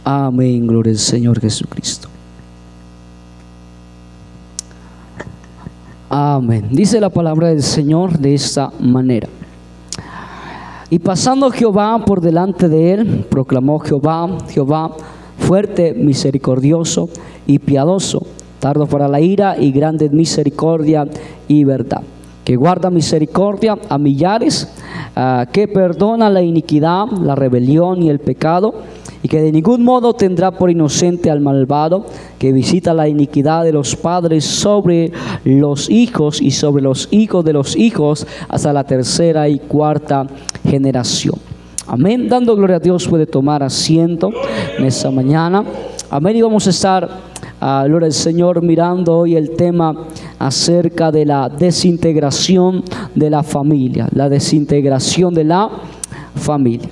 Amén, gloria al Señor Jesucristo. Amén. Dice la palabra del Señor de esta manera: y pasando Jehová por delante de él, proclamó Jehová, fuerte, misericordioso y piadoso, tardo para la ira y grande en misericordia y verdad, que guarda misericordia a millares, que perdona la iniquidad, la rebelión y el pecado, y que de ningún modo tendrá por inocente al malvado, que visita la iniquidad de los padres sobre los hijos y sobre los hijos de los hijos hasta la tercera y cuarta generación. Amén. Dando gloria a Dios, puede tomar asiento en esta mañana. Amén. Y vamos a estar, gloria al Señor, mirando hoy el tema acerca de la desintegración de la familia. La desintegración de la familia.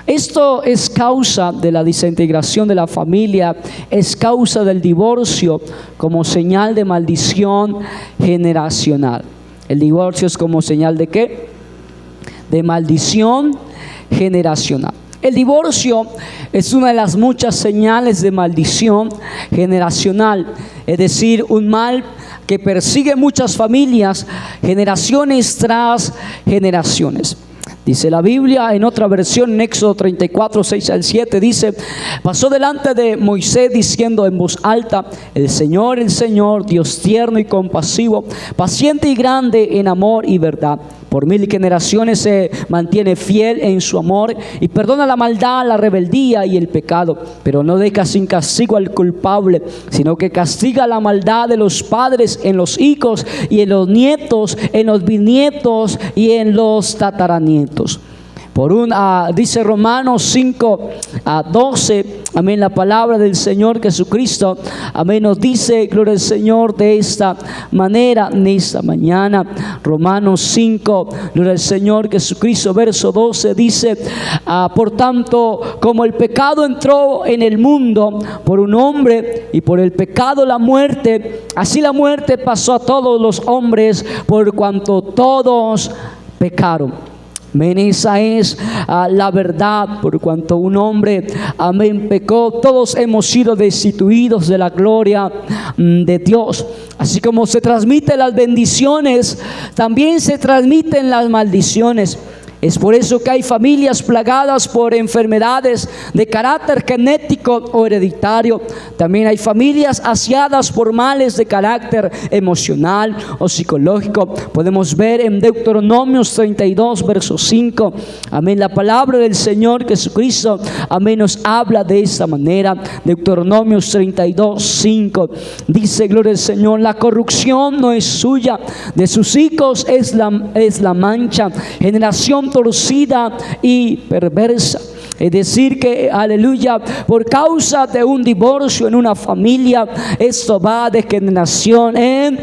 Esto es causa de la desintegración de la familia, es causa del divorcio como señal de maldición generacional. El divorcio es como señal ¿de qué? De maldición generacional. El divorcio es una de las muchas señales de maldición generacional, es decir, un mal que persigue muchas familias, generaciones tras generaciones. Dice la Biblia en otra versión, en Éxodo 34, 6 al 7, dice: pasó delante de Moisés diciendo en voz alta: el Señor, Dios tierno y compasivo, paciente y grande en amor y verdad, por 1000 generaciones se mantiene fiel en su amor y perdona la maldad, la rebeldía y el pecado, pero no deja sin castigo al culpable, sino que castiga la maldad de los padres en los hijos y en los nietos, en los bisnietos y en los tataranietos. Dice Romanos 5 a 12, amén, la palabra del Señor Jesucristo, amén, nos dice, gloria al Señor, de esta manera en esta mañana. Romanos 5, gloria al Señor Jesucristo, verso 12 dice: por tanto, como el pecado entró en el mundo por un hombre, y por el pecado la muerte, así la muerte pasó a todos los hombres, por cuanto todos pecaron. Amén, esa es la verdad. Por cuanto un hombre, amén, pecó, todos hemos sido destituidos de la gloria de Dios. Así como se transmiten las bendiciones, también se transmiten las maldiciones. Es por eso que hay familias plagadas por enfermedades de carácter genético o hereditario. También hay familias asiadas por males de carácter emocional o psicológico. Podemos ver en Deuteronomios 32, verso 5. Amén, la palabra del Señor Jesucristo, amén, nos habla de esta manera. Deuteronomios 32, 5. Dice, gloria al Señor: la corrupción no es suya, de sus hijos es la mancha, generación torcida y perversa. Es decir que, aleluya, por causa de un divorcio en una familia, esto va de generación en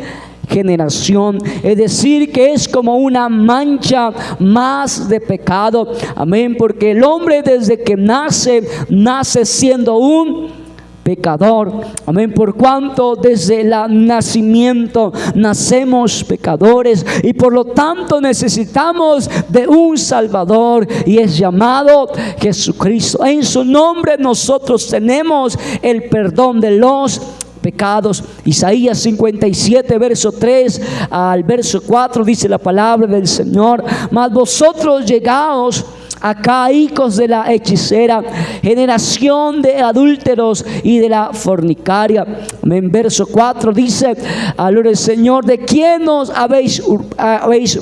generación. Es decir que es como una mancha más de pecado. Amén, porque el hombre desde que nace siendo un pecador. Amén, por cuanto desde el nacimiento nacemos pecadores y por lo tanto necesitamos de un Salvador, y es llamado Jesucristo. En su nombre nosotros tenemos el perdón de los pecados. Isaías 57, verso 3 al verso 4, dice la palabra del Señor: mas vosotros llegaos acá, hijos de la hechicera, generación de adúlteros y de la fornicaria. En verso 4 dice: gloria al Señor, ¿de quién os habéis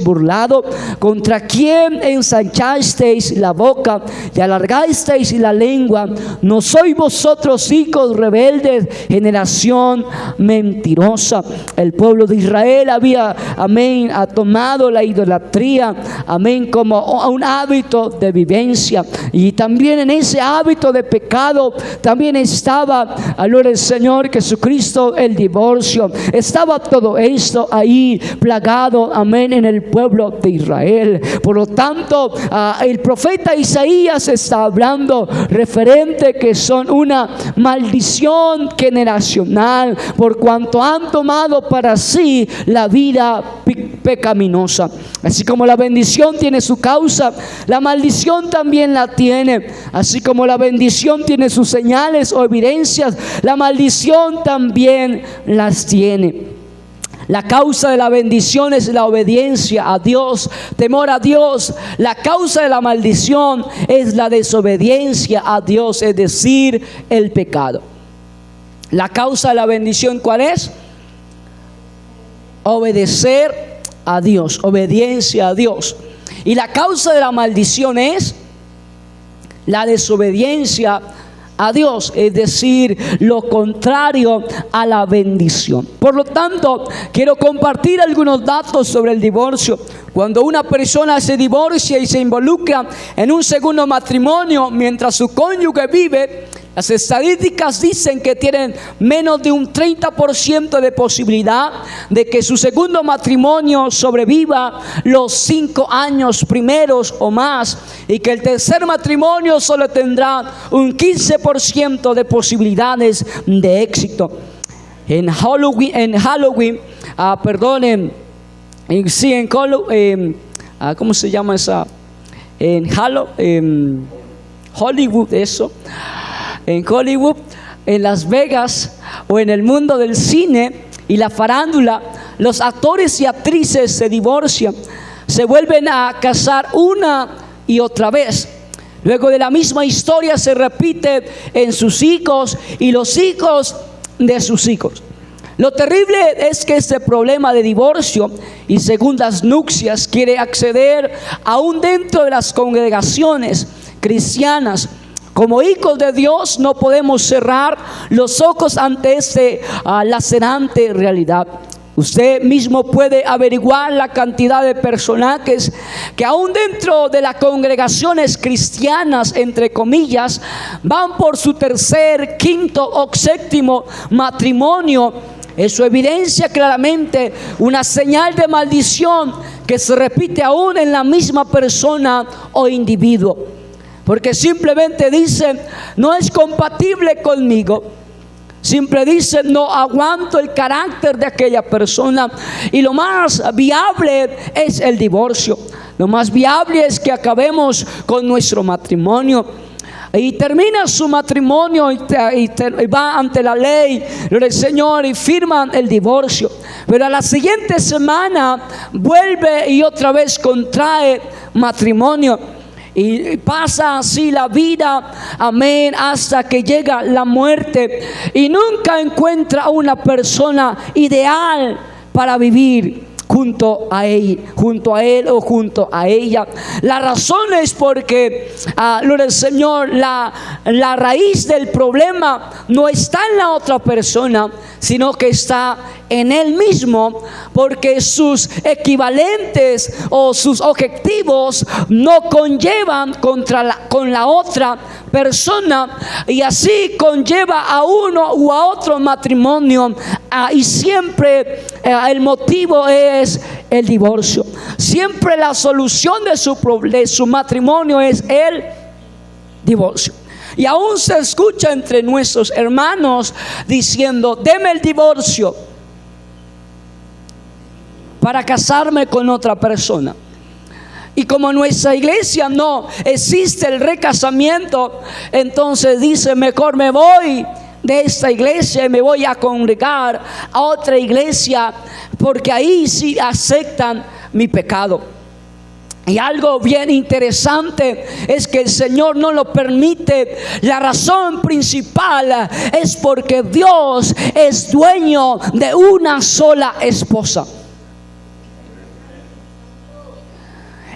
burlado? ¿Contra quién ensanchasteis la boca y alargasteis la lengua? ¿No sois vosotros hijos rebeldes, generación mentirosa? El pueblo de Israel había, amén, ha tomado la idolatría, amén, como un hábito de vivencia, y también en ese hábito de pecado también estaba, gloria al Señor Jesucristo, el divorcio. Estaba todo esto ahí plagado, amén, en el pueblo de Israel. Por lo tanto, el profeta Isaías está hablando referente que son una maldición generacional, por cuanto han tomado para sí la vida pecaminosa. Así como la bendición tiene su causa, la maldición también la tiene. Así como la bendición tiene sus señales o evidencias, la maldición también las tiene. La causa de la bendición es la obediencia a Dios, temor a Dios. La causa de la maldición es la desobediencia a Dios, es decir, el pecado. La causa de la bendición, ¿cuál es? Obedecer a Dios, obediencia a Dios. Y la causa de la maldición es la desobediencia a Dios, es decir, lo contrario a la bendición. Por lo tanto, quiero compartir algunos datos sobre el divorcio. Cuando una persona se divorcia y se involucra en un segundo matrimonio mientras su cónyuge vive, las estadísticas dicen que tienen menos de un 30% de posibilidad de que su segundo matrimonio sobreviva los 5 años primeros o más, y que el tercer matrimonio solo tendrá un 15% de posibilidades de éxito. En Halloween, ¿cómo se llama esa? Hollywood, eso. En Hollywood, en Las Vegas o en el mundo del cine y la farándula, los actores y actrices se divorcian, se vuelven a casar una y otra vez. Luego de la misma historia se repite en sus hijos y los hijos de sus hijos. Lo terrible es que este problema de divorcio y segundas nupcias quiere acceder aún dentro de las congregaciones cristianas. Como hijos de Dios no podemos cerrar los ojos ante esta lacerante realidad. Usted mismo puede averiguar la cantidad de personajes que aún dentro de las congregaciones cristianas, entre comillas, van por su tercer, quinto o séptimo matrimonio. Eso evidencia claramente una señal de maldición que se repite aún en la misma persona o individuo. Porque simplemente dicen, no es compatible conmigo. Siempre dicen, no aguanto el carácter de aquella persona. Y lo más viable es el divorcio. Lo más viable es que acabemos con nuestro matrimonio. Y termina su matrimonio y va ante la ley del Señor y firman el divorcio. Pero a la siguiente semana vuelve y otra vez contrae matrimonio. Y pasa así la vida, amén, hasta que llega la muerte. Y nunca encuentra una persona ideal para vivir junto a él o junto a ella. La razón es porque, gloria al Señor, la raíz del problema no está en la otra persona, sino que está en él mismo, porque sus equivalentes o sus objetivos no conllevan con la otra persona, y así conlleva a uno u a otro matrimonio, y siempre el motivo es el divorcio. Siempre la solución de su matrimonio es el divorcio. Y aún se escucha entre nuestros hermanos diciendo, deme el divorcio para casarme con otra persona. Y como en nuestra iglesia no existe el recasamiento, entonces dice, mejor me voy de esta iglesia y me voy a congregar a otra iglesia, porque ahí sí aceptan mi pecado. Y algo bien interesante es que el Señor no lo permite. La razón principal es porque Dios es dueño de una sola esposa.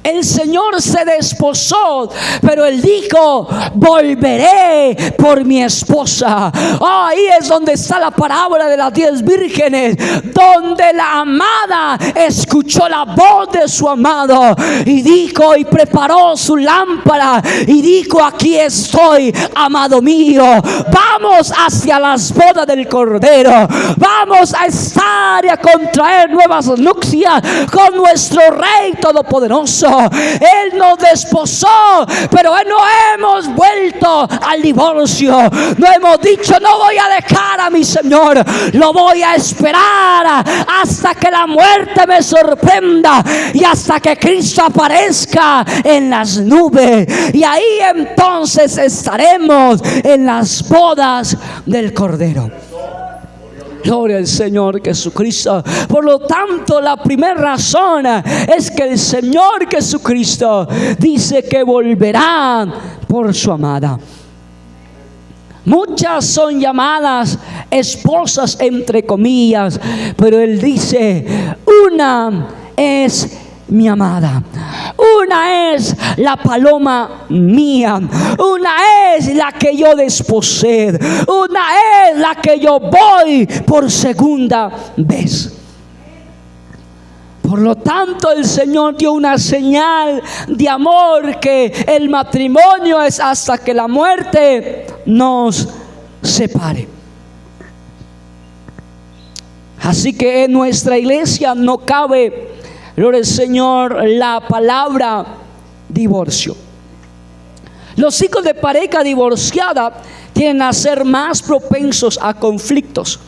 El Señor se desposó, pero Él dijo, volveré por mi esposa. Ahí es donde está la parábola de las 10 vírgenes, donde la amada escuchó la voz de su amado y dijo, y preparó su lámpara y dijo, aquí estoy, amado mío, vamos hacia las bodas del Cordero, vamos a estar y a contraer nuevas nupcias con nuestro Rey Todopoderoso. Él nos desposó, pero no hemos vuelto al divorcio. No hemos dicho: no voy a dejar a mi Señor, lo voy a esperar hasta que la muerte me sorprenda y hasta que Cristo aparezca en las nubes, y ahí entonces estaremos en las bodas del Cordero. Gloria al Señor Jesucristo. Por lo tanto, la primera razón es que el Señor Jesucristo dice que volverá por su amada. Muchas son llamadas esposas entre comillas, pero Él dice: una es mi amada, una es la paloma mía, una es la que yo desposé, una es la que yo voy por segunda vez. Por lo tanto, el Señor dio una señal de amor, que el matrimonio es hasta que la muerte nos separe. Así que en nuestra iglesia no cabe, gloria al Señor, la palabra divorcio. Los hijos de pareja divorciada tienden a ser más propensos a conflictos.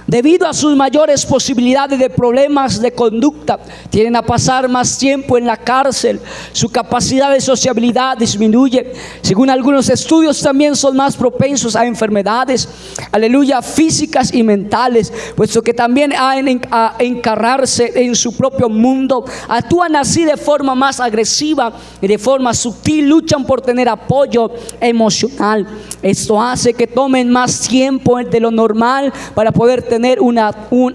Debido a sus mayores posibilidades de problemas de conducta, tienden a pasar más tiempo en la cárcel. Su capacidad de sociabilidad disminuye. Según algunos estudios, también son más propensos a enfermedades, aleluya, físicas y mentales, puesto que también a encarrarse en su propio mundo. Actúan así de forma más agresiva y de forma sutil. Luchan por tener apoyo emocional. Esto hace que tomen más tiempo de lo normal para poder tener un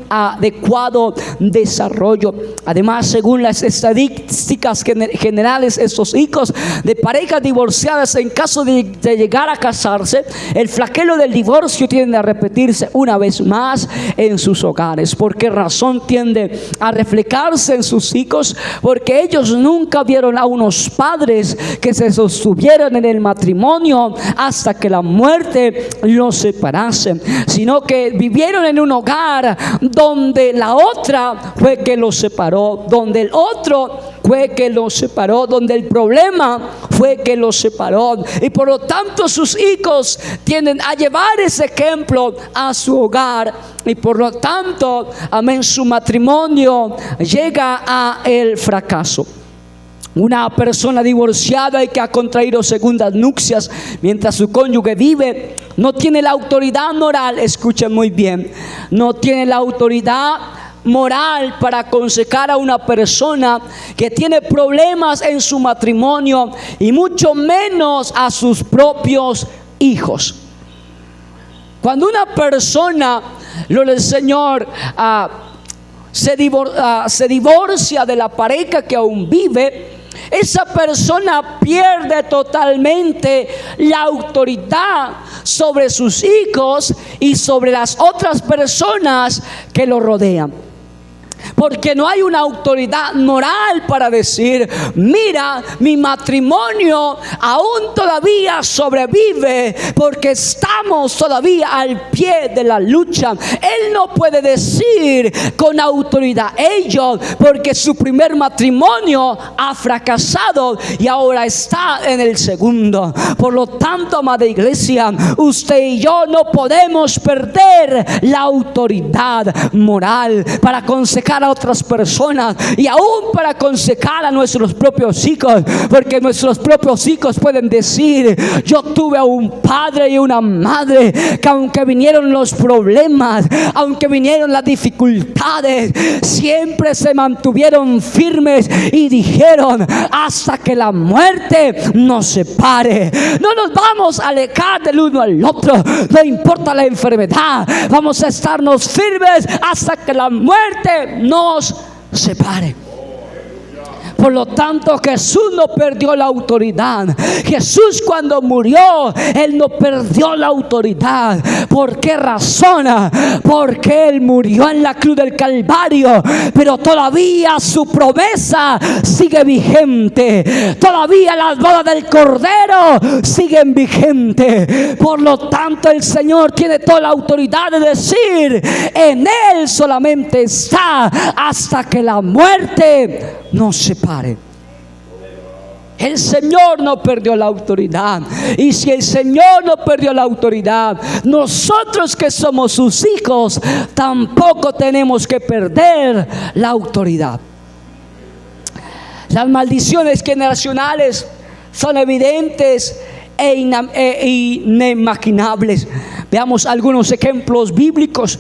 adecuado desarrollo. Además, según las estadísticas generales, estos hijos de parejas divorciadas, en caso de llegar a casarse, el flagelo del divorcio tiende a repetirse una vez más en sus hogares. ¿Por qué razón tiende a reflejarse en sus hijos? Porque ellos nunca vieron a unos padres que se sostuvieron en el matrimonio hasta que la muerte los separase, sino que vivieron en un hogar donde la otra fue que los separó, donde el otro fue que los separó, donde el problema fue que los separó, y por lo tanto sus hijos tienden a llevar ese ejemplo a su hogar, y por lo tanto, amén, su matrimonio llega a el fracaso. Una persona divorciada y que ha contraído segundas nupcias mientras su cónyuge vive, no tiene la autoridad moral, escuchen muy bien, no tiene la autoridad moral para aconsejar a una persona que tiene problemas en su matrimonio, y mucho menos a sus propios hijos. Cuando una persona, gloria al Señor, se divorcia de la pareja que aún vive, esa persona pierde totalmente la autoridad sobre sus hijos y sobre las otras personas que lo rodean. Porque no hay una autoridad moral para decir: mira, mi matrimonio aún todavía sobrevive porque estamos todavía al pie de la lucha. Él no puede decir con autoridad ello, porque su primer matrimonio ha fracasado y ahora está en el segundo. Por lo tanto, amada iglesia, usted y yo no podemos perder la autoridad moral para aconsejar a otras personas, y aún para aconsejar a nuestros propios hijos, porque nuestros propios hijos pueden decir: yo tuve a un padre y una madre que aunque vinieron los problemas, aunque vinieron las dificultades, siempre se mantuvieron firmes y dijeron: hasta que la muerte nos separe. No nos vamos a alejar del uno al otro, no importa la enfermedad, vamos a estarnos firmes hasta que la muerte nos separe. Por lo tanto, Jesús no perdió la autoridad. Jesús, cuando murió, Él no perdió la autoridad. ¿Por qué razón? Porque Él murió en la cruz del Calvario, pero todavía su promesa sigue vigente. Todavía las bodas del Cordero siguen vigentes. Por lo tanto, el Señor tiene toda la autoridad de decir: en Él solamente está hasta que la muerte nos separe. El Señor no perdió la autoridad. Y si el Señor no perdió la autoridad, nosotros que somos sus hijos tampoco tenemos que perder la autoridad. Las maldiciones generacionales son evidentes e inimaginables. Veamos algunos ejemplos bíblicos.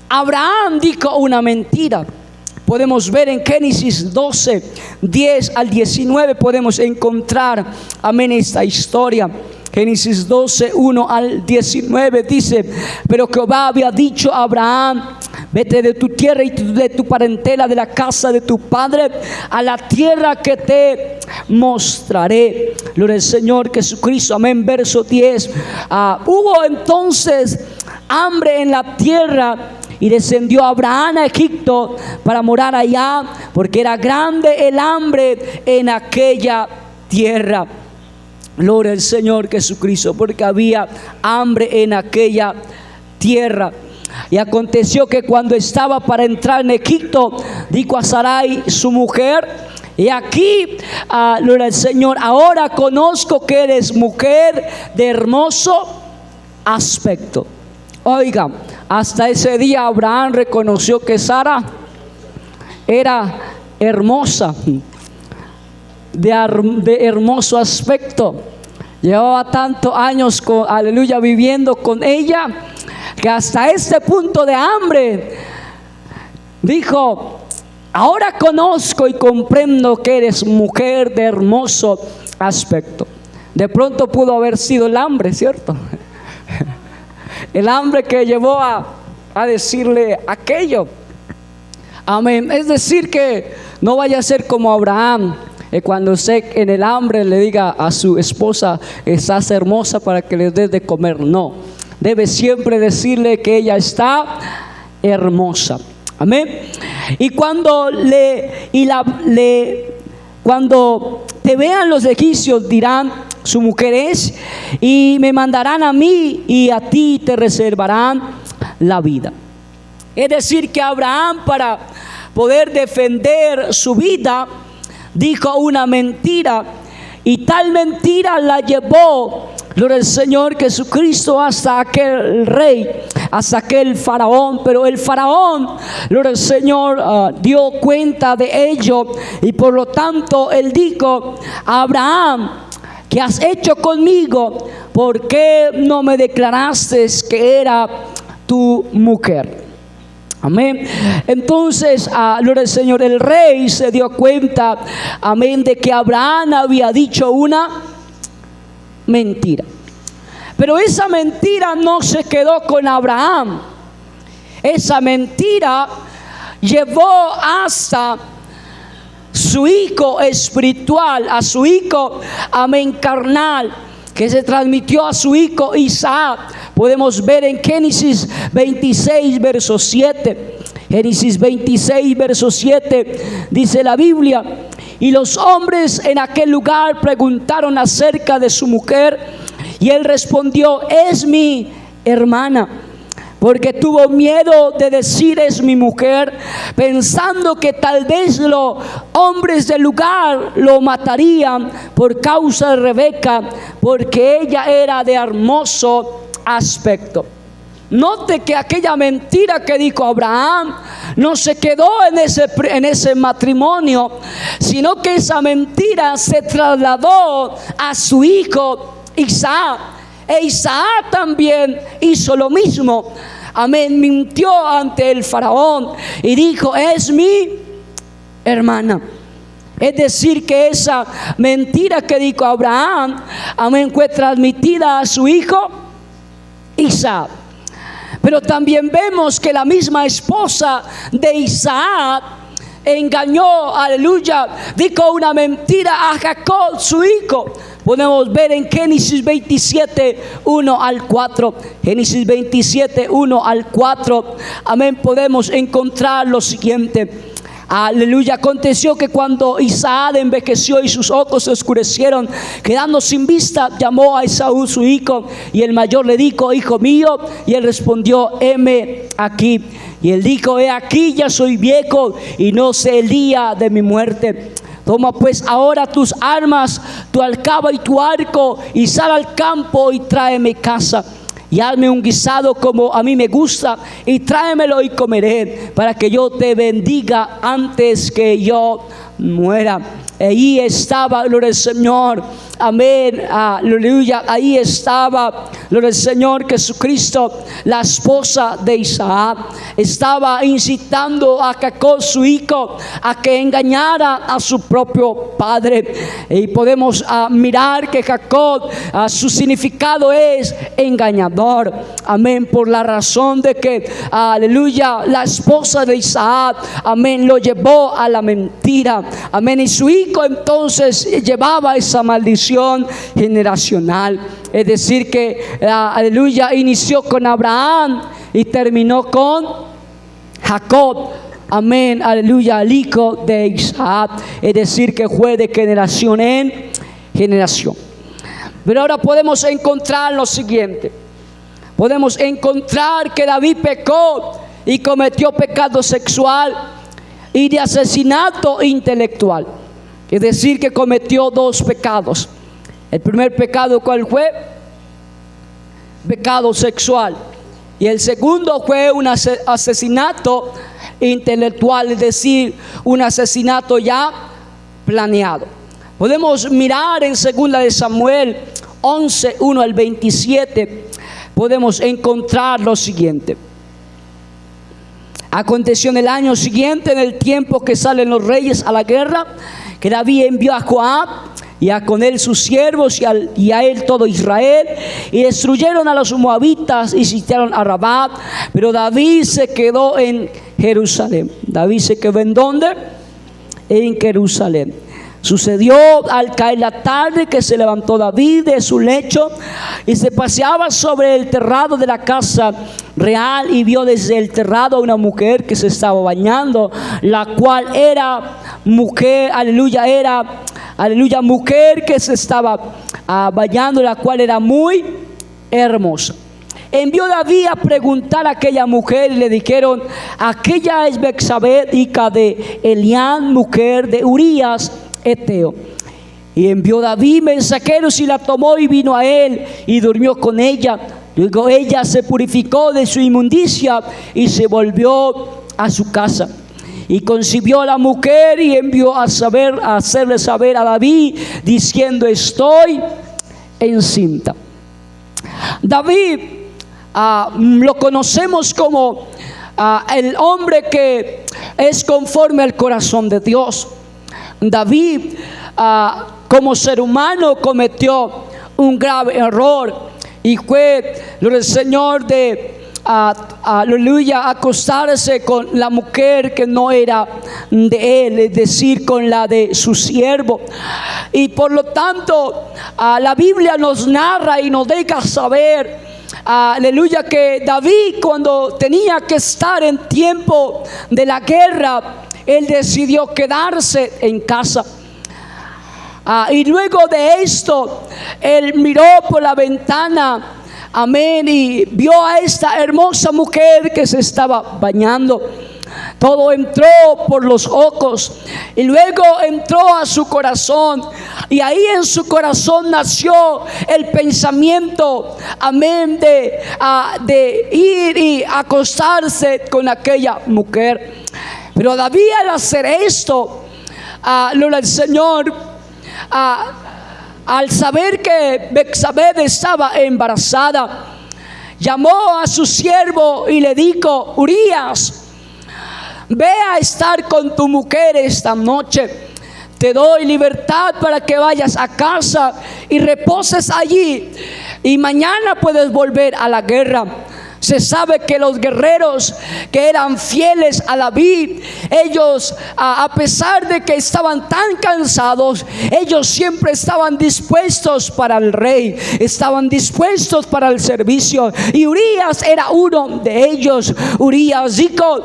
Abraham dijo una mentira. Podemos ver en Génesis 12, 10 al 19, podemos encontrar, amén, esta historia. Génesis 12, 1 al 19 dice: pero Jehová había dicho a Abraham: vete de tu tierra y de tu parentela, de la casa de tu padre, a la tierra que te mostraré. Gloria al Señor Jesucristo, amén. Verso 10. Hubo entonces hambre en la tierra, y descendió Abraham a Egipto para morar allá, porque era grande el hambre en aquella tierra. Gloria al Señor Jesucristo, porque había hambre en aquella tierra. Y aconteció que cuando estaba para entrar en Egipto, dijo a Sarai su mujer: y aquí, gloria al Señor, ahora conozco que eres mujer de hermoso aspecto. Oiga, hasta ese día Abraham reconoció que Sara era hermosa, de hermoso aspecto. Llevaba tantos años viviendo con ella, que hasta este punto de hambre dijo: ahora conozco y comprendo que eres mujer de hermoso aspecto. De pronto pudo haber sido el hambre, ¿cierto? El hambre que llevó a decirle aquello. Amén. Es decir, que no vaya a ser como Abraham, cuando usted en el hambre le diga a su esposa: estás hermosa, para que le des de comer. No, debe siempre decirle que ella está hermosa. Amén. Y cuando cuando te vean los egipcios, dirán: su mujer es, y me mandarán a mí, y a ti te reservarán la vida. Es decir, que Abraham, para poder defender su vida, dijo una mentira, y tal mentira la llevó, gloria al Señor Jesucristo, hasta aquel rey, hasta aquel faraón. Pero el faraón, gloria al Señor, dio cuenta de ello, y por lo tanto él dijo: Abraham, ¿qué has hecho conmigo? ¿Por qué no me declaraste que era tu mujer? Amén. Entonces, gloria al Señor, el rey se dio cuenta, amén, de que Abraham había dicho una mentira. Pero esa mentira no se quedó con Abraham. Esa mentira llevó hasta su hijo espiritual, a su hijo, amén, carnal, que se transmitió a su hijo Isaac. Podemos ver en Génesis 26, verso 7. Génesis 26, verso 7, dice la Biblia: y los hombres en aquel lugar preguntaron acerca de su mujer, y él respondió: es mi hermana. Porque tuvo miedo de decir: es mi mujer, pensando que tal vez los hombres del lugar lo matarían por causa de Rebeca, porque ella era de hermoso aspecto. Note que aquella mentira que dijo Abraham no se quedó en ese matrimonio, sino que esa mentira se trasladó a su hijo Isaac. E Isaac también hizo lo mismo. Amén. Mintió ante el faraón y dijo: es mi hermana. Es decir, que esa mentira que dijo Abraham, amén, fue transmitida a su hijo Isaac. Pero también vemos que la misma esposa de Isaac engañó, aleluya, dijo una mentira a Jacob, su hijo. Podemos ver en Génesis 27, 1 al 4. Génesis 27, 1 al 4. Amén. Podemos encontrar lo siguiente. Aleluya. Aconteció que cuando Isaac envejeció y sus ojos se oscurecieron, quedando sin vista, llamó a Esaú su hijo, y el mayor le dijo: hijo mío. Y él respondió: heme aquí. Y él dijo: he aquí, ya soy viejo y no sé el día de mi muerte. Toma pues ahora tus armas, tu alcaba y tu arco, y sal al campo y tráeme casa. Y hazme un guisado como a mí me gusta, y tráemelo y comeré, para que yo te bendiga antes que yo muera. Ahí estaba, gloria al Señor, amén, aleluya. Ahí estaba, gloria al Señor Jesucristo, la esposa de Isaac. Estaba incitando a Jacob, su hijo, a que engañara a su propio padre. Y podemos mirar que Jacob, su significado es engañador, amén, por la razón de que, aleluya, la esposa de Isaac, amén, lo llevó a la mentira, amén, y su hijo entonces llevaba esa maldición generacional. Es decir que, aleluya, inició con Abraham y terminó con Jacob, amén, aleluya, el hijo de Isaac. Es decir que fue de generación en generación. Pero ahora podemos encontrar lo siguiente. Podemos encontrar que David pecó y cometió pecado sexual y de asesinato intelectual. Es decir que cometió dos pecados. El primer pecado, ¿cuál fue? Pecado sexual. Y el segundo fue un asesinato intelectual, es decir, un asesinato ya planeado. Podemos mirar en 2 de Samuel 11, 1 al 27, podemos encontrar lo siguiente. Aconteció en el año siguiente, en el tiempo que salen los reyes a la guerra, que David envió a Joab y a con él sus siervos y a él todo Israel, y destruyeron a los moabitas y sitiaron a Rabá. Pero David se quedó en Jerusalén. David se quedó ¿en dónde? En Jerusalén. Sucedió al caer la tarde que se levantó David de su lecho y se paseaba sobre el terrado de la casa real, y vio desde el terrado a una mujer que se estaba bañando, la cual era mujer, aleluya, mujer que se estaba bañando, la cual era muy hermosa. Envió David a preguntar a aquella mujer, y le dijeron: aquella es Betsabé, hija de Elián, mujer de Urías Eteo. Y envió David mensajeros y la tomó y vino a él y durmió con ella. Luego ella se purificó de su inmundicia y se volvió a su casa. Y concibió a la mujer y envió a hacerle saber a David, diciendo: estoy encinta. David lo conocemos como el hombre que es conforme al corazón de Dios. David, como ser humano, cometió un grave error, y fue el Señor de aleluya, acostarse con la mujer que no era de él, es decir, con la de su siervo. Y por lo tanto, la Biblia nos narra y nos deja saber, aleluya, que David, cuando tenía que estar en tiempo de la guerra, él decidió quedarse en casa. Y luego de esto, él miró por la ventana, amén, y vio a esta hermosa mujer que se estaba bañando. Todo entró por los ojos y luego entró a su corazón, y ahí en su corazón nació el pensamiento, amén, de ir y acostarse con aquella mujer. Pero David, al hacer esto, el Señor, al saber que Betsabé estaba embarazada, llamó a su siervo y le dijo: Urías, ve a estar con tu mujer esta noche. Te doy libertad para que vayas a casa y reposes allí, y mañana puedes volver a la guerra. Se sabe que los guerreros que eran fieles a David, ellos, a pesar de que estaban tan cansados, ellos siempre estaban dispuestos para el rey, estaban dispuestos para el servicio. Y Urías era uno de ellos. Urías dijo: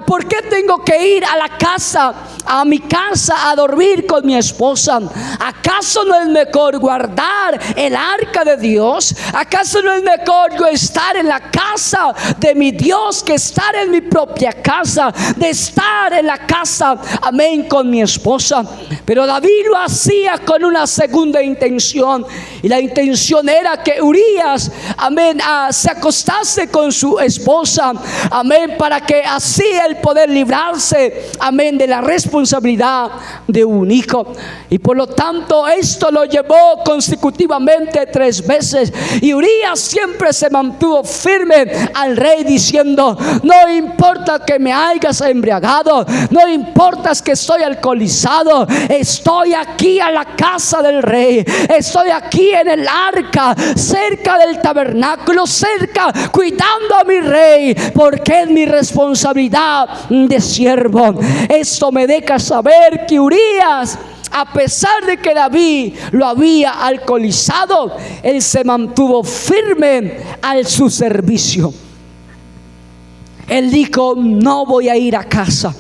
¿por qué tengo que ir a la casa, a mi casa, a dormir con mi esposa? ¿Acaso no es mejor guardar el arca de Dios? ¿Acaso no es mejor yo estar en la casa casa de mi Dios que estar en mi propia casa, de estar en la casa, amén, con mi esposa. Pero David lo hacía con una segunda intención, y la intención era que Urías, amén, se acostase con su esposa, amén, para que así él poder librarse, amén, de la responsabilidad de un hijo. Y por lo tanto esto lo llevó consecutivamente 3 veces, y Urías siempre se mantuvo firme al rey diciendo: no importa que me hayas embriagado, no importa que estoy alcoholizado, estoy aquí a la casa del rey, estoy aquí en el arca, cerca del tabernáculo, cerca, cuidando a mi rey, porque es mi responsabilidad de siervo. Esto me deja saber que Urías, a pesar de que David lo había alcoholizado, él se mantuvo firme a su servicio. Él dijo: no voy a ir a casa.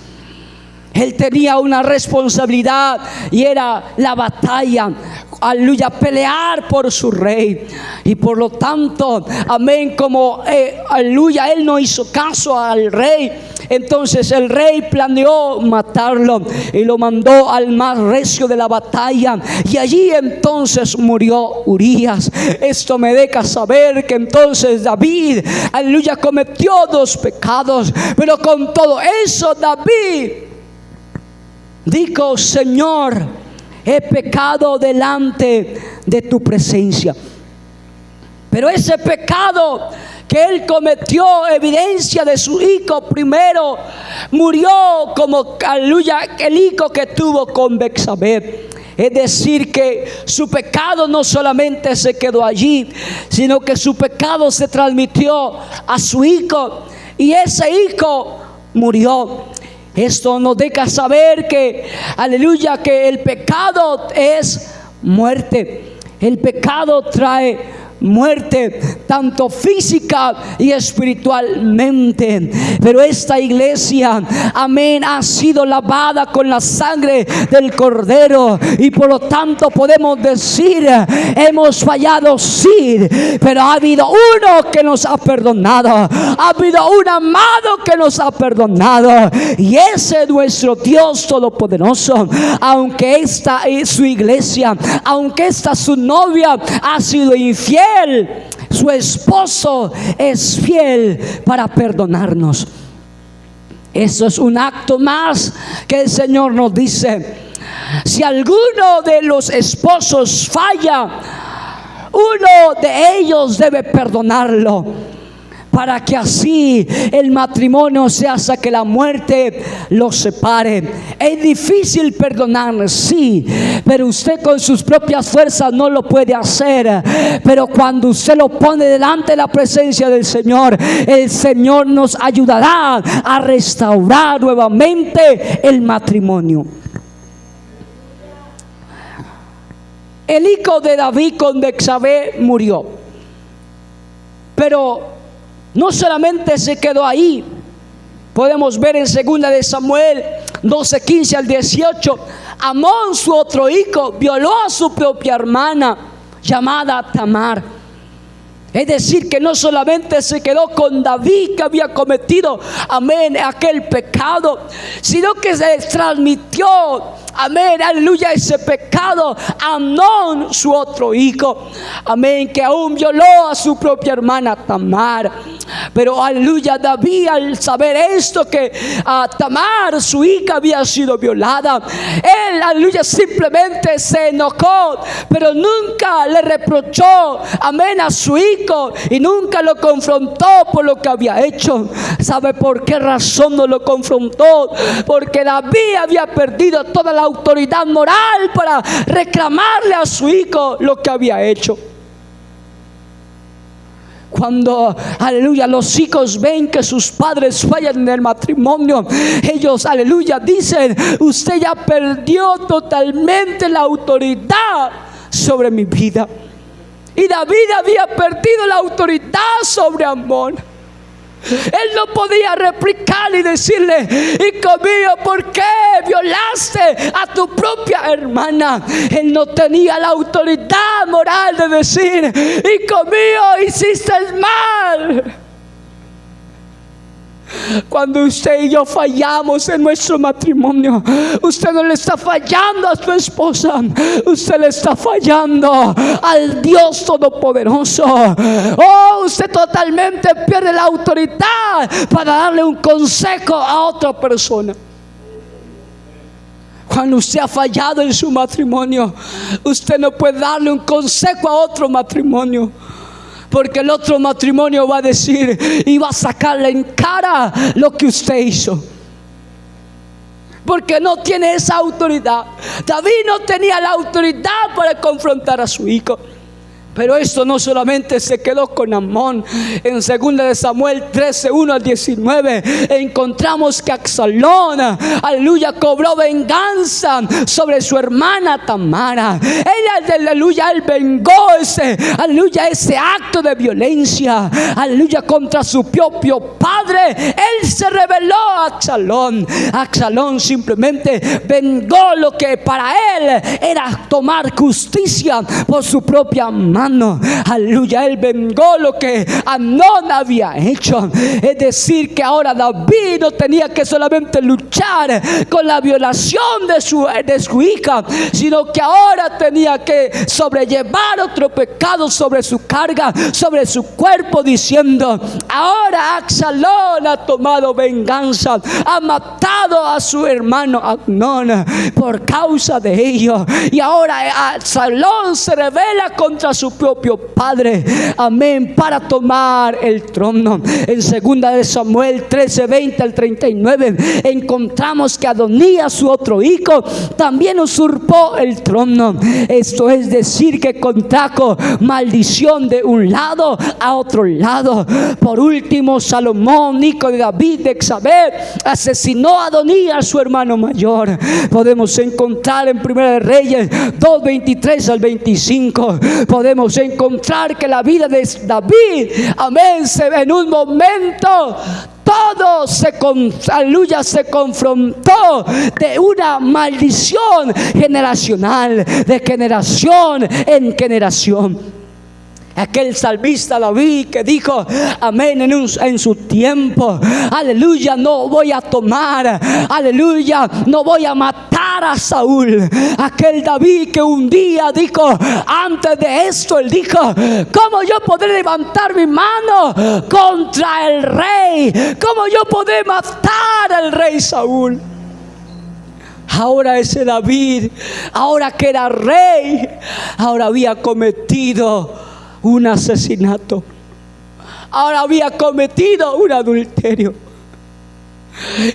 Él tenía una responsabilidad, y era la batalla, aleluya, pelear por su rey. Y por lo tanto, amén, como aleluya, él no hizo caso al rey, entonces el rey planeó matarlo y lo mandó al más recio de la batalla, y allí entonces murió Urías. Esto me deja saber que entonces David, aleluya, cometió 2 pecados, pero con todo eso David dijo: Señor, he pecado delante de tu presencia. Pero ese pecado que él cometió, evidencia de su hijo primero, murió como, aleluya, el hijo que tuvo con Betsabé. Es decir, que su pecado no solamente se quedó allí, sino que su pecado se transmitió a su hijo, y ese hijo murió. Esto nos deja saber que, aleluya, que el pecado es muerte. El pecado trae muerte, tanto física y espiritualmente. Pero esta iglesia, amén, ha sido lavada con la sangre del Cordero, y por lo tanto podemos decir: hemos fallado, sí, pero ha habido uno que nos ha perdonado, ha habido un amado que nos ha perdonado, y ese es nuestro Dios todopoderoso. Aunque esta es su iglesia, aunque esta su novia ha sido infiel, su esposo es fiel para perdonarnos. Eso es un acto más que el Señor nos dice: si alguno de los esposos falla, uno de ellos debe perdonarlo, para que así el matrimonio se haga que la muerte los separe. Es difícil perdonar, sí, pero usted con sus propias fuerzas no lo puede hacer. Pero cuando usted lo pone delante de la presencia del Señor, el Señor nos ayudará a restaurar nuevamente el matrimonio. El hijo de David con Betsabé murió, pero no solamente se quedó ahí. Podemos ver en 2 de Samuel 12:15 al 18, Amnón, su otro hijo, violó a su propia hermana llamada Tamar. Es decir, que no solamente se quedó con David, que había cometido, amén, aquel pecado, sino que se transmitió, amén, aleluya, ese pecado a Amnón, su otro hijo, amén, que aún violó a su propia hermana Tamar. Pero aleluya, David, al saber esto, que Tamar, su hija, había sido violada, él, aleluya, simplemente se enojó, pero nunca le reprochó, amén, a su hijo, y nunca lo confrontó por lo que había hecho. ¿Sabe por qué razón no lo confrontó? Porque David había perdido toda la autoridad moral para reclamarle a su hijo lo que había hecho. Cuando, aleluya, los hijos ven que sus padres fallan en el matrimonio, ellos, aleluya, dicen: usted ya perdió totalmente la autoridad sobre mi vida. Y David había perdido la autoridad sobre Amnón. Él no podía replicar y decirle: hijo mío, ¿por qué violaste a tu propia hermana? Él no tenía la autoridad moral de decir: hijo mío, hiciste mal. Cuando usted y yo fallamos en nuestro matrimonio, usted no le está fallando a su esposa, usted le está fallando al Dios Todopoderoso. Oh, usted totalmente pierde la autoridad para darle un consejo a otra persona. Cuando usted ha fallado en su matrimonio, usted no puede darle un consejo a otro matrimonio, porque el otro matrimonio va a decir y va a sacarle en cara lo que usted hizo, porque no tiene esa autoridad. David no tenía la autoridad para confrontar a su hijo. Pero esto no solamente se quedó con Amnón. En 2 de Samuel 13, 1 al 19 encontramos que Absalón, aleluya, cobró venganza sobre su hermana Tamara. Aleluya, él vengó ese acto de violencia, aleluya, contra su propio padre. Él se rebeló a Absalón. Absalón simplemente vengó lo que para él era tomar justicia por su propia mano. Aleluya, él vengó lo que Amnón había hecho. Es decir, que ahora David no tenía que solamente luchar con la violación de su hija, sino que ahora tenía que sobrellevar otro pecado sobre su carga, sobre su cuerpo, diciendo: ahora Absalón ha tomado venganza, ha matado a su hermano Amnón por causa de ello, y ahora Absalón se rebela contra su propio padre, amén, para tomar el trono. En 2 de Samuel 13, 20 al 39 encontramos que Adonías, su otro hijo, también usurpó el trono. Esto es decir, que contrajo maldición de un lado a otro lado. Por último, Salomón, hijo de David de Betsabé, asesinó a Adonías, su hermano mayor. Podemos encontrar en 1 de Reyes 2, 23 al 25. Podemos encontrar que la vida de David, amén, en un momento todo se confrontó de una maldición generacional, de generación en generación. Aquel salmista David que dijo, amén, en su tiempo, aleluya, no voy a tomar, aleluya, no voy a matar a Saúl. Aquel David que un día dijo, antes de esto, él dijo: ¿cómo yo podré levantar mi mano contra el rey? ¿Cómo yo podré matar al rey Saúl? Ahora ese David, ahora que era rey, ahora había cometido un asesinato, ahora había cometido un adulterio.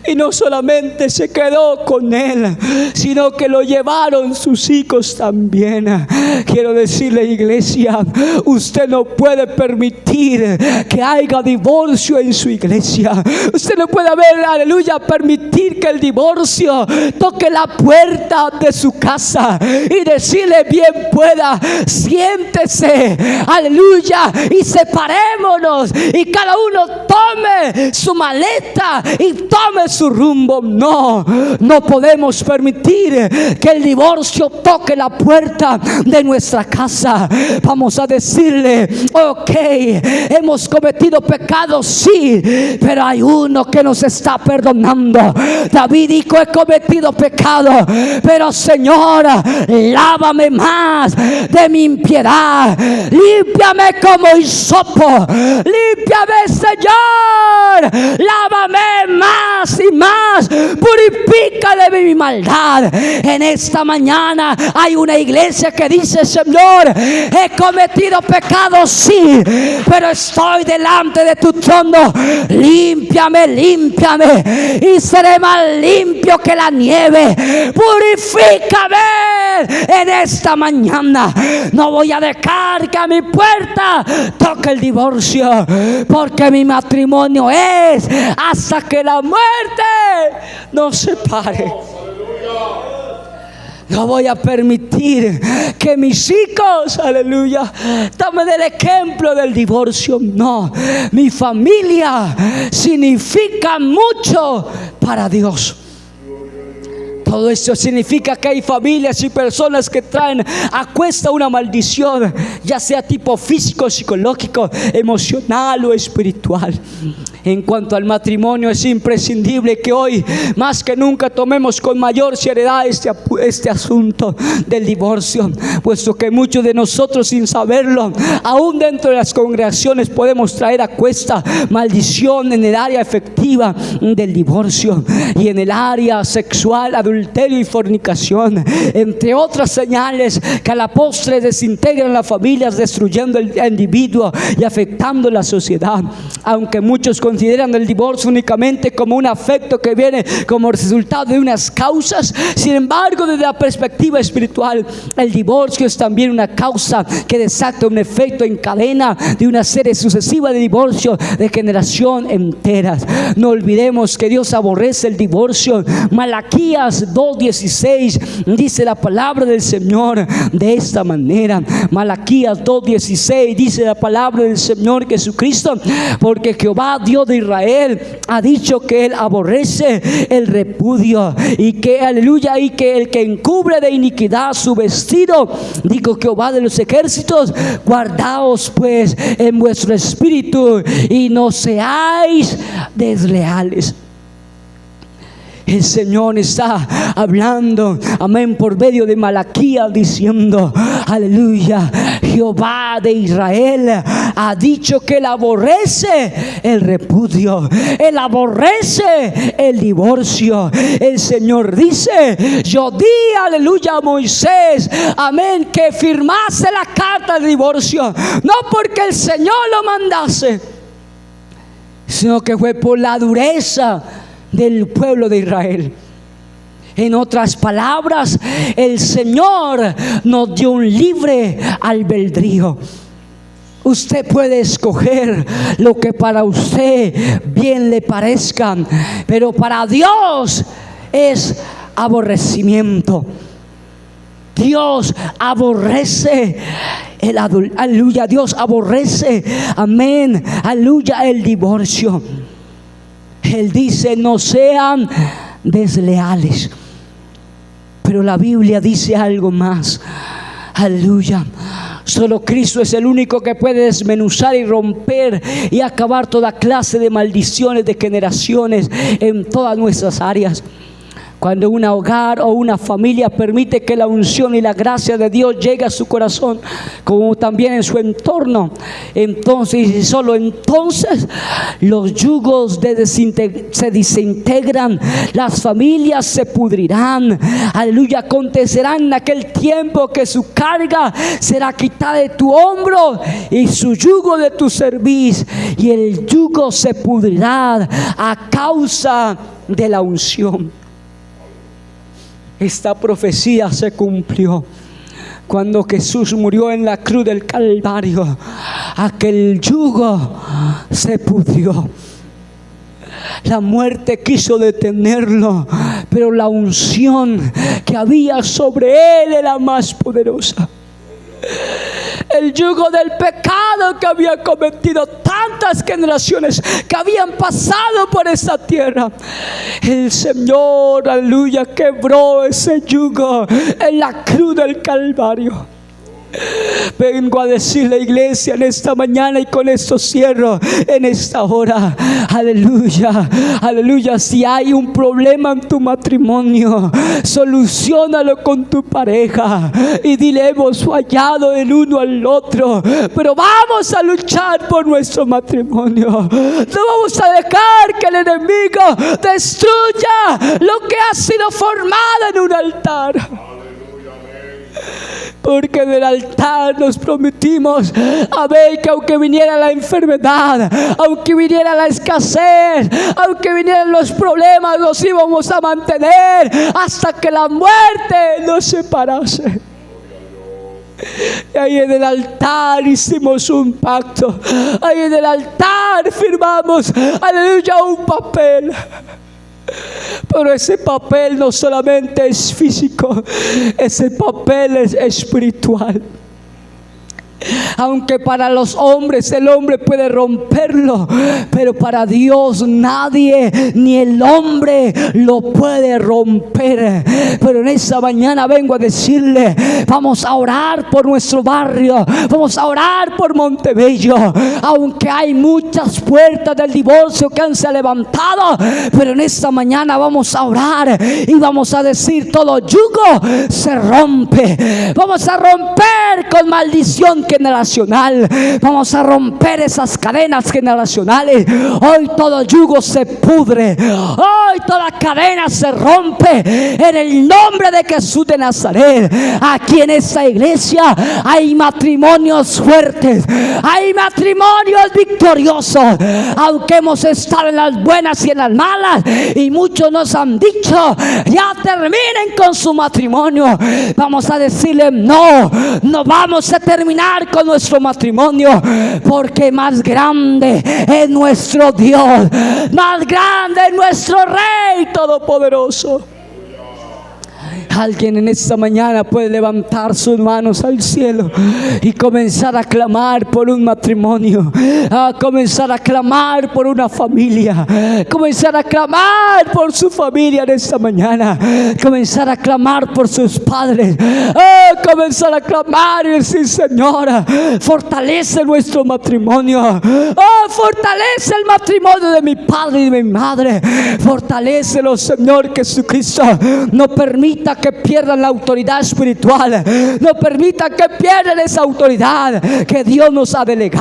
Y no solamente se quedó con él, sino que lo llevaron sus hijos también. Quiero decirle, iglesia, usted no puede permitir que haya divorcio en su iglesia. Usted no puede permitir que el divorcio toque la puerta de su casa y decirle: bien pueda, siéntese, aleluya, y separémonos, y cada uno tome su maleta y tome su rumbo. No podemos permitir que el divorcio toque la puerta de nuestra casa. Vamos a decirle: ok, hemos cometido pecados, sí, pero hay uno que nos está perdonando. David dijo: he cometido pecado, pero Señor, lávame más de mi impiedad, límpiame como hisopo, límpiame, Señor, lávame más y más, purifica de mi maldad. En esta mañana hay una iglesia que dice: Señor, he cometido pecados, sí, pero estoy delante de tu trono, límpiame, límpiame, y seré más limpio que la nieve. Purifícame en esta mañana. No voy a dejar que a mi puerta toque el divorcio, porque mi matrimonio es hasta que la muerte nos separe. No voy a permitir que mis hijos, aleluya, tomen el ejemplo del divorcio. No, mi familia significa mucho para Dios. Todo esto significa que hay familias y personas que traen a cuesta una maldición, ya sea tipo físico, psicológico, emocional o espiritual. En cuanto al matrimonio, es imprescindible que hoy más que nunca tomemos con mayor seriedad este asunto del divorcio, puesto que muchos de nosotros, sin saberlo, aún dentro de las congregaciones podemos traer a cuesta maldición en el área efectiva del divorcio y en el área sexual, adulterio y fornicación, entre otras señales que a la postre desintegran las familias, destruyendo el individuo y afectando la sociedad. Aunque muchos consideran el divorcio únicamente como un afecto que viene como resultado de unas causas, sin embargo, desde la perspectiva espiritual, el divorcio es también una causa que desata un efecto en cadena de una serie sucesiva de divorcios de generación enteras. No olvidemos que Dios aborrece el divorcio. Malaquías 2:16 dice la palabra del Señor de esta manera. Malaquías 2:16 dice la palabra del Señor Jesucristo: porque Jehová Dios de Israel ha dicho que Él aborrece el repudio y que, aleluya, y que el que encubre de iniquidad su vestido, digo Jehová de los ejércitos, guardaos pues en vuestro espíritu y no seáis desleales. El Señor está hablando, amén, por medio de Malaquías, diciendo, aleluya, Jehová de Israel ha dicho que Él aborrece el repudio, Él aborrece el divorcio. El Señor dice: yo di, aleluya, a Moisés, amén, que firmase la carta de divorcio, no porque el Señor lo mandase, sino que fue por la dureza del pueblo de Israel. En otras palabras, el Señor nos dio un libre albedrío. Usted puede escoger lo que para usted bien le parezca, pero para Dios es aborrecimiento. Dios aborrece aleluya, Dios aborrece, amén, aleluya, el divorcio. Él dice: no sean desleales. Pero la Biblia dice algo más. Aleluya. Solo Cristo es el único que puede desmenuzar y romper y acabar toda clase de maldiciones de generaciones en todas nuestras áreas. Cuando un hogar o una familia permite que la unción y la gracia de Dios llegue a su corazón, como también en su entorno, entonces y solo entonces los yugos se desintegran, las familias se pudrirán. Aleluya. Acontecerá en aquel tiempo que su carga será quitada de tu hombro y su yugo de tu cerviz, y el yugo se pudrirá a causa de la unción. Esta profecía se cumplió cuando Jesús murió en la cruz del Calvario. Aquel yugo se pudrió. La muerte quiso detenerlo, pero la unción que había sobre él era más poderosa. El yugo del pecado que había cometido tantas generaciones que habían pasado por esta tierra, el Señor, aleluya, quebró ese yugo en la cruz del Calvario. Vengo a decirle, iglesia, en esta mañana, y con esto cierro en esta hora, aleluya, aleluya, si hay un problema en tu matrimonio, solucionalo con tu pareja y dile: hemos fallado el uno al otro, pero vamos a luchar por nuestro matrimonio. No vamos a dejar que el enemigo destruya lo que ha sido formado en un altar. Porque del altar nos prometimos, amén, que aunque viniera la enfermedad, aunque viniera la escasez, aunque vinieran los problemas, nos íbamos a mantener hasta que la muerte nos separase. Y ahí en el altar hicimos un pacto. Ahí en el altar firmamos, aleluya, un papel. Pero ese papel no solamente es físico, ese papel es espiritual. Aunque para los hombres el hombre puede romperlo, pero para Dios nadie, ni el hombre lo puede romper. Pero en esta mañana vengo a decirle, vamos a orar por nuestro barrio, vamos a orar por Montebello. Aunque hay muchas puertas del divorcio que han se levantado, pero en esta mañana vamos a orar y vamos a decir, todo yugo se rompe. Vamos a romper con maldición generacional. Vamos a romper esas cadenas generacionales. Hoy todo yugo se pudre. Hoy toda cadena se rompe en el nombre de Jesús de Nazaret. Aquí en esta iglesia hay matrimonios fuertes, hay matrimonios victoriosos. Aunque hemos estado en las buenas y en las malas, y muchos nos han dicho, ya terminen con su matrimonio. Vamos a decirle, no vamos a terminar con nuestro matrimonio, porque más grande es nuestro Dios, más grande es nuestro Rey Todopoderoso. Alguien en esta mañana puede levantar sus manos al cielo y comenzar a clamar por un matrimonio, a comenzar a clamar por una familia, comenzar a clamar por su familia en esta mañana, comenzar a clamar por sus padres, comenzar a clamar y decir, Señora, fortalece nuestro matrimonio, fortalece el matrimonio de mi padre y de mi madre, fortalécelo, Señor Jesucristo. No permita que pierdan la autoridad espiritual, no permita que pierdan esa autoridad que Dios nos ha delegado.